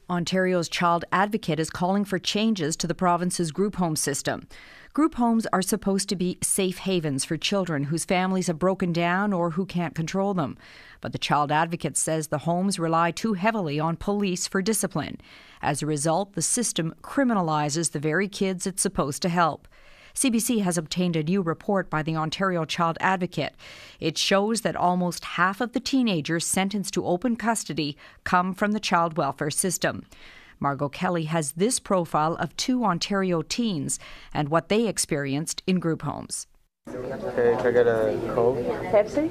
Ontario's child advocate is calling for changes to the province's group home system. Group homes are supposed to be safe havens for children whose families have broken down or who can't control them. But the child advocate says the homes rely too heavily on police for discipline. As a result, the system criminalizes the very kids it's supposed to help. CBC has obtained a new report by the Ontario Child Advocate. It shows that almost half of the teenagers sentenced to open custody come from the child welfare system. Margo Kelly has this profile of 2 Ontario teens and what they experienced in group homes. Okay, can I get a Coke? Pepsi?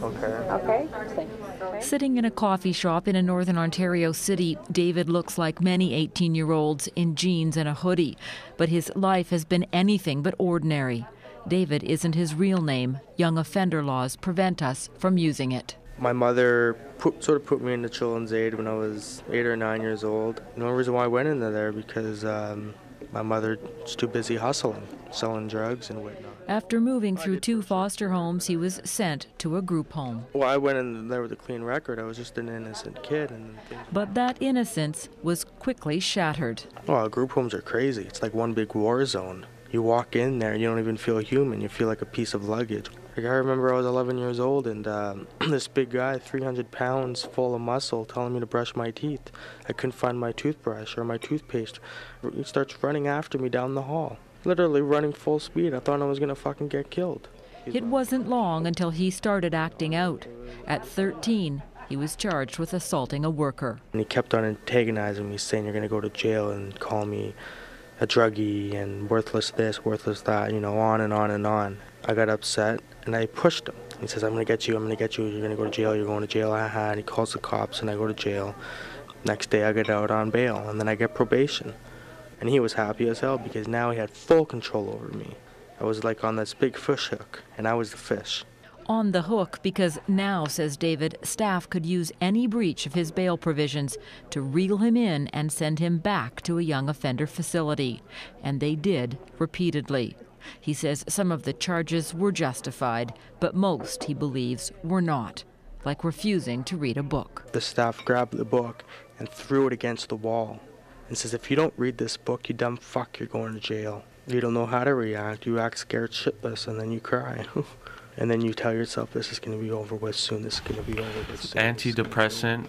Okay. Okay. Sitting in a coffee shop in a northern Ontario city, David looks like many 18-year-olds in jeans and a hoodie. But his life has been anything but ordinary. David isn't his real name. Young offender laws prevent us from using it. My mother sort of put me into children's aid when I was 8 or 9 years old. The only reason why I went into there because my mother was too busy hustling, selling drugs and whatnot. After moving through 2 foster homes, he was sent to a group home. Well, I went in there with a clean record. I was just an innocent kid. But that innocence was quickly shattered. Well, group homes are crazy. It's like one big war zone. You walk in there and you don't even feel human. You feel like a piece of luggage. Like I remember I was 11 years old and this big guy, 300 pounds, full of muscle, telling me to brush my teeth. I couldn't find my toothbrush or my toothpaste. He starts running after me down the hall. Literally running full speed. I thought I was going to fucking get killed. It wasn't long until he started acting out. At 13, he was charged with assaulting a worker. And he kept on antagonizing me, saying you're going to go to jail and call me a druggie and worthless this, worthless that, on and on and on. I got upset and I pushed him. He says, I'm going to get you, you're going to go to jail, you're going to jail, and he calls the cops and I go to jail. Next day I get out on bail and then I get probation. And he was happy as hell because now he had full control over me. I was like on this big fish hook and I was the fish. On the hook because now, says David, staff could use any breach of his bail provisions to reel him in and send him back to a young offender facility. And they did repeatedly. He says some of the charges were justified, but most, he believes, were not, like refusing to read a book. The staff grabbed the book and threw it against the wall and says, if you don't read this book, you dumb fuck, you're going to jail. You don't know how to react. You act scared shitless and then you cry. And then you tell yourself this is going to be over with soon, this is going to be over with soon. Antidepressant,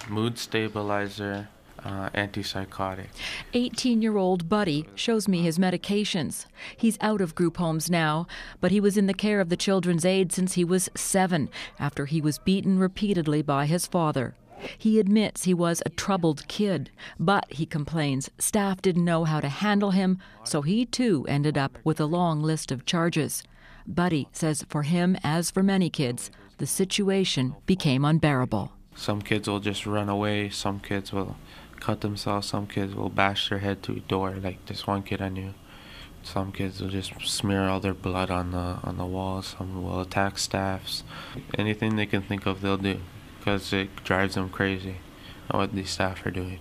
mood stabilizer, antipsychotic. 18-year-old Buddy shows me his medications. He's out of group homes now, but he was in the care of the Children's Aid since he was 7, after he was beaten repeatedly by his father. He admits he was a troubled kid, but, he complains, staff didn't know how to handle him, so he too ended up with a long list of charges. Buddy says for him, as for many kids, the situation became unbearable. Some kids will just run away, some kids will cut themselves, some kids will bash their head to a door, like this one kid I knew. Some kids will just smear all their blood on the walls, some will attack staffs. Anything they can think of, they'll do, because it drives them crazy what these staff are doing.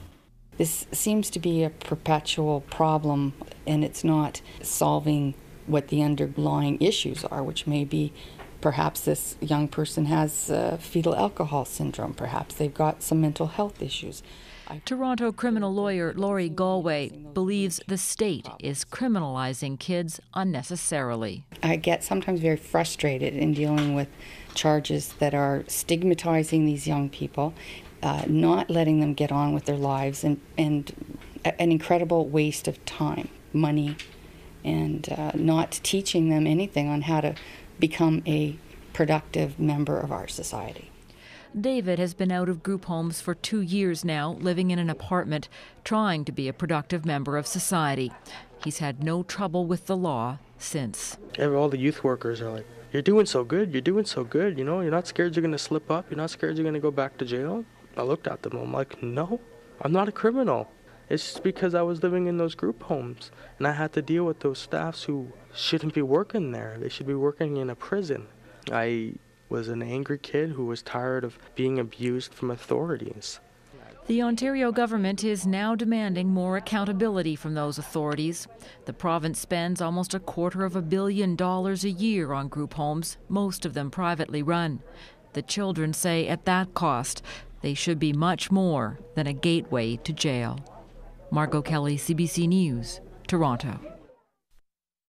This seems to be a perpetual problem, and it's not solving what the underlying issues are, which may be perhaps this young person has fetal alcohol syndrome, perhaps they've got some mental health issues. Toronto criminal lawyer Laurie Galway believes the state is criminalizing kids unnecessarily. I get sometimes very frustrated in dealing with charges that are stigmatizing these young people, not letting them get on with their lives, and an incredible waste of time, money, and not teaching them anything on how to become a productive member of our society. David has been out of group homes for 2 years now, living in an apartment, trying to be a productive member of society. He's had no trouble with the law since. All the youth workers are like, you're doing so good, you're not scared you're going to slip up, you're not scared you're going to go back to jail. I looked at them, I'm like, no, I'm not a criminal. It's just because I was living in those group homes and I had to deal with those staffs who shouldn't be working there. They should be working in a prison. I was an angry kid who was tired of being abused from authorities. The Ontario government is now demanding more accountability from those authorities. The province spends almost $250 million a year on group homes, most of them privately run. The children say at that cost, They should be much more than a gateway to jail. Margo Kelly, CBC News, Toronto.